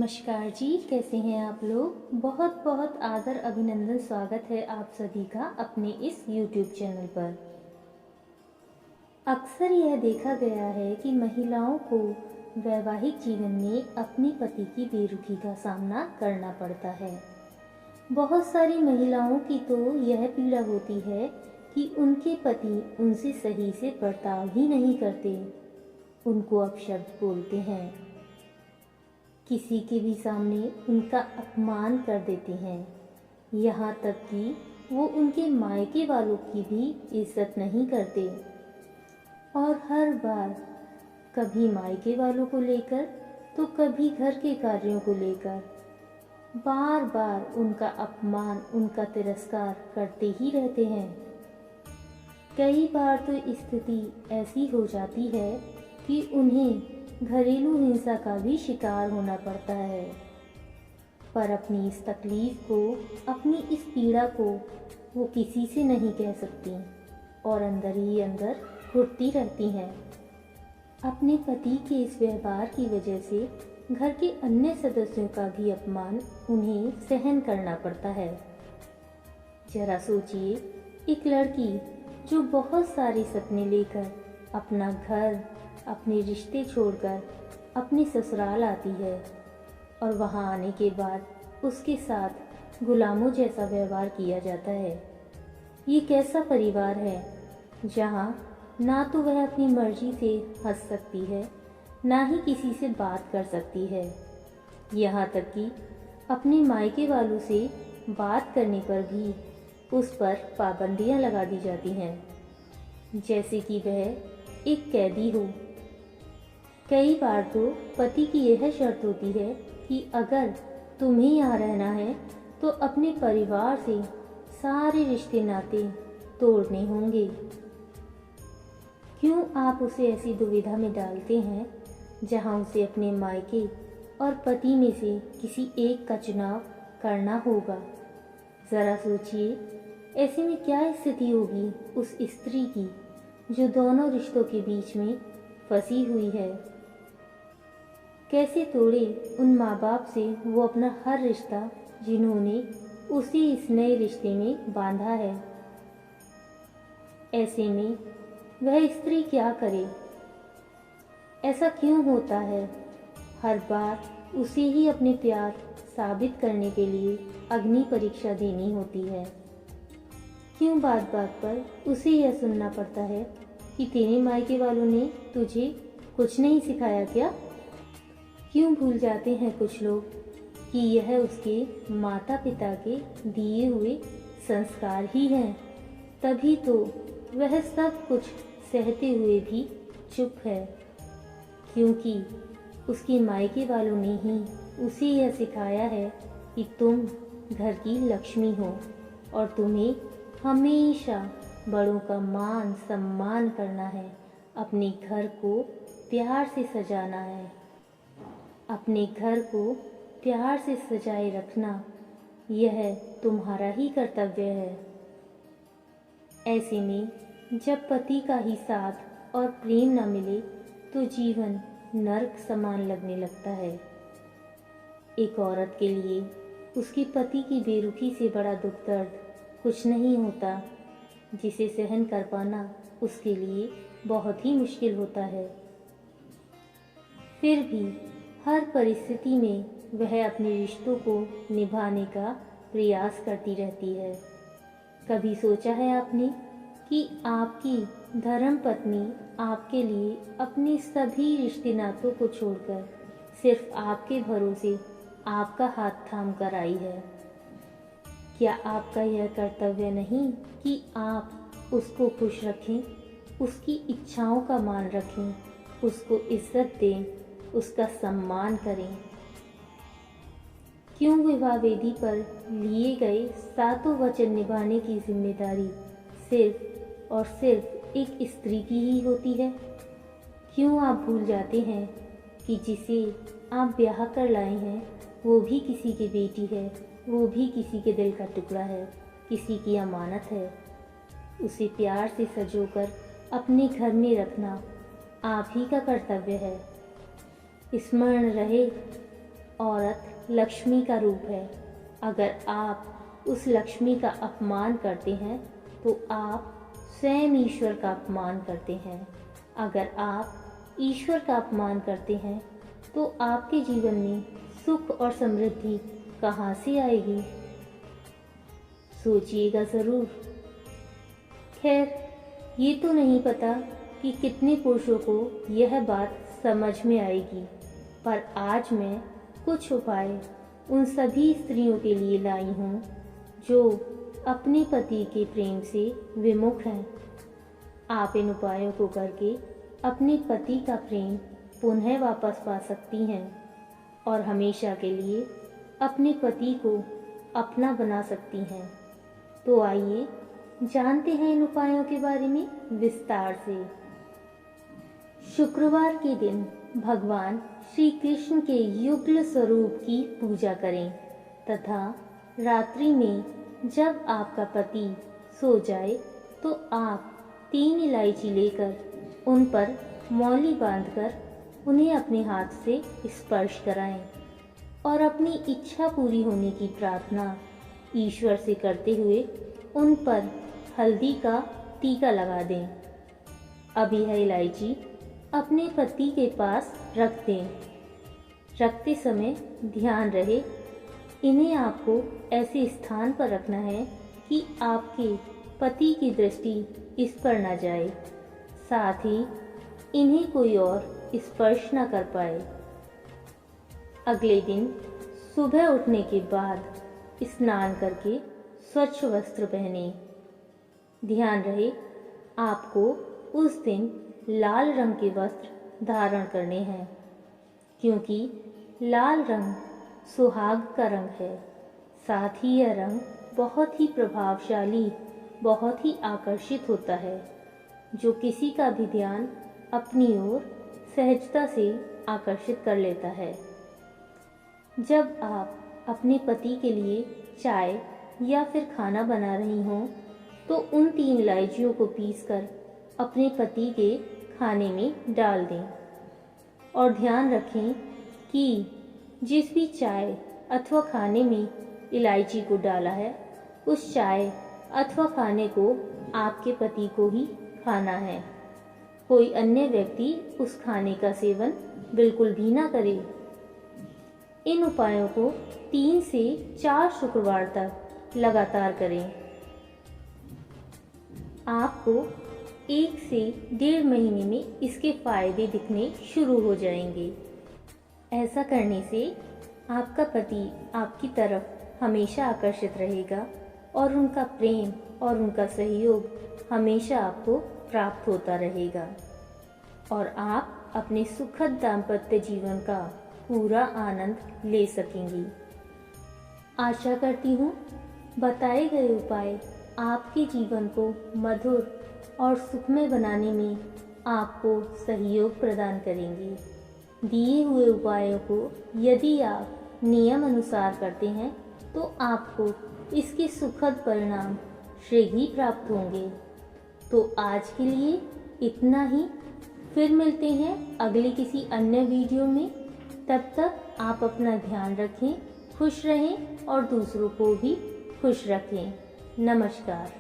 नमस्कार जी, कैसे हैं आप लोग। बहुत बहुत आदर अभिनंदन स्वागत है आप सभी का अपने इस YouTube चैनल पर। अक्सर यह देखा गया है कि महिलाओं को वैवाहिक जीवन में अपने पति की बेरुखी का सामना करना पड़ता है। बहुत सारी महिलाओं की तो यह पीड़ा होती है कि उनके पति उनसे सही से बर्ताव ही नहीं करते, उनको अपशब्द बोलते हैं, किसी के भी सामने उनका अपमान कर देते हैं, यहाँ तक कि वो उनके मायके वालों की भी इज्जत नहीं करते। और हर बार कभी मायके वालों को लेकर तो कभी घर के कार्यों को लेकर बार बार उनका अपमान, उनका तिरस्कार करते ही रहते हैं। कई बार तो स्थिति ऐसी हो जाती है कि उन्हें घरेलू हिंसा का भी शिकार होना पड़ता है, पर अपनी इस तकलीफ को, अपनी इस पीड़ा को वो किसी से नहीं कह सकती और अंदर ही अंदर घुटती रहती हैं। अपने पति के इस व्यवहार की वजह से घर के अन्य सदस्यों का भी अपमान उन्हें सहन करना पड़ता है। जरा सोचिए, एक लड़की जो बहुत सारे सपने लेकर अपना घर, अपने रिश्ते छोड़कर अपने ससुराल आती है और वहां आने के बाद उसके साथ गुलामों जैसा व्यवहार किया जाता है। ये कैसा परिवार है जहां ना तो वह अपनी मर्जी से हंस सकती है, ना ही किसी से बात कर सकती है, यहाँ तक कि अपने मायके वालों से बात करने पर भी उस पर पाबंदियां लगा दी जाती हैं, जैसे कि वह एक कैदी हो। कई बार तो पति की यह शर्त होती है कि अगर तुम्हें यहाँ रहना है तो अपने परिवार से सारे रिश्ते नाते तोड़ने होंगे। क्यों आप उसे ऐसी दुविधा में डालते हैं जहाँ उसे अपने मायके और पति में से किसी एक का चुनाव करना होगा। ज़रा सोचिए, ऐसे में क्या स्थिति होगी उस स्त्री की जो दोनों रिश्तों के बीच में फंसी हुई है। कैसे तोड़े उन माँ बाप से वो अपना हर रिश्ता जिन्होंने उसी इस नए रिश्ते में बांधा है। ऐसे में वह स्त्री क्या करे। ऐसा क्यों होता है? हर बार उसे ही अपने प्यार साबित करने के लिए अग्नि परीक्षा देनी होती है। क्यों बात बात पर उसे यह सुनना पड़ता है कि तेरे मायके वालों ने तुझे कुछ नहीं सिखाया क्या? क्यों भूल जाते हैं कुछ लोग कि यह उसके माता पिता के दिए हुए संस्कार ही हैं, तभी तो वह सब कुछ सहते हुए भी चुप है, क्योंकि उसके मायके वालों ने ही उसे यह सिखाया है कि तुम घर की लक्ष्मी हो और तुम्हें हमेशा बड़ों का मान सम्मान करना है, अपने घर को प्यार से सजाना है, अपने घर को प्यार से सजाए रखना यह तुम्हारा ही कर्तव्य है। ऐसे में जब पति का ही साथ और प्रेम न मिले तो जीवन नर्क समान लगने लगता है। एक औरत के लिए उसके पति की बेरुखी से बड़ा दुख दर्द कुछ नहीं होता, जिसे सहन कर पाना उसके लिए बहुत ही मुश्किल होता है। फिर भी हर परिस्थिति में वह अपने रिश्तों को निभाने का प्रयास करती रहती है। कभी सोचा है आपने कि आपकी धर्मपत्नी आपके लिए अपने सभी रिश्ते नातों को छोड़कर सिर्फ आपके भरोसे आपका हाथ थाम कर आई है? क्या आपका यह कर्तव्य नहीं कि आप उसको खुश रखें, उसकी इच्छाओं का मान रखें, उसको इज्जत दें, उसका सम्मान करें? क्यों विवाह वेदी पर लिए गए सातों वचन निभाने की जिम्मेदारी सिर्फ और सिर्फ एक स्त्री की ही होती है? क्यों आप भूल जाते हैं कि जिसे आप ब्याह कर लाए हैं वो भी किसी की बेटी है, वो भी किसी के दिल का टुकड़ा है, किसी की अमानत है। उसे प्यार से सजोकर अपने घर में रखना आप ही का कर्तव्य है। स्मरण रहे, औरत लक्ष्मी का रूप है। अगर आप उस लक्ष्मी का अपमान करते हैं तो आप स्वयं ईश्वर का अपमान करते हैं। अगर आप ईश्वर का अपमान करते हैं तो आपके जीवन में सुख और समृद्धि कहाँ से आएगी? सोचिएगा ज़रूर। खैर, ये तो नहीं पता कि कितने पुरुषों को यह बात समझ में आएगी, पर आज मैं कुछ उपाय उन सभी स्त्रियों के लिए लाई हूँ जो अपने पति के प्रेम से विमुख हैं। आप इन उपायों को करके अपने पति का प्रेम पुनः वापस पा सकती हैं और हमेशा के लिए अपने पति को अपना बना सकती हैं। तो आइए जानते हैं इन उपायों के बारे में विस्तार से। शुक्रवार के दिन भगवान श्री कृष्ण के युगल स्वरूप की पूजा करें तथा रात्रि में जब आपका पति सो जाए तो आप 3 इलायची लेकर उन पर मौली बांधकर उन्हें अपने हाथ से स्पर्श कराएं और अपनी इच्छा पूरी होने की प्रार्थना ईश्वर से करते हुए उन पर हल्दी का टीका लगा दें। अब यह इलायची अपने पति के पास रख दें। रखते समय ध्यान रहे इन्हें आपको ऐसे स्थान पर रखना है कि आपके पति की दृष्टि इस पर न जाए, साथ ही इन्हें कोई और स्पर्श न कर पाए। अगले दिन सुबह उठने के बाद स्नान करके स्वच्छ वस्त्र पहने। ध्यान रहे आपको उस दिन लाल रंग के वस्त्र धारण करने हैं, क्योंकि लाल रंग सुहाग का रंग है। साथ ही यह रंग बहुत ही प्रभावशाली, बहुत ही आकर्षित होता है, जो किसी का भी ध्यान अपनी ओर सहजता से आकर्षित कर लेता है। जब आप अपने पति के लिए चाय या फिर खाना बना रही हों तो उन 3 इलायचियों को पीसकर अपने पति के खाने में डाल दें और ध्यान रखें कि जिस भी चाय अथवा खाने में इलायची को डाला है उस चाय अथवा खाने को आपके पति को ही खाना है। कोई अन्य व्यक्ति उस खाने का सेवन बिल्कुल भी ना करे। इन उपायों को 3 से 4 शुक्रवार तक लगातार करें। आपको 1 से 1.5 महीने में इसके फायदे दिखने शुरू हो जाएंगे। ऐसा करने से आपका पति आपकी तरफ हमेशा आकर्षित रहेगा और उनका प्रेम और उनका सहयोग हमेशा आपको प्राप्त होता रहेगा और आप अपने सुखद दाम्पत्य जीवन का पूरा आनंद ले सकेंगी। आशा करती हूँ बताए गए उपाय आपके जीवन को मधुर और सुखमय बनाने में आपको सहयोग प्रदान करेंगे। दिए हुए उपायों को यदि आप नियम अनुसार करते हैं तो आपको इसके सुखद परिणाम शीघ्र ही प्राप्त होंगे। तो आज के लिए इतना ही। फिर मिलते हैं अगले किसी अन्य वीडियो में। तब तक आप अपना ध्यान रखें, खुश रहें और दूसरों को भी खुश रखें। नमस्कार।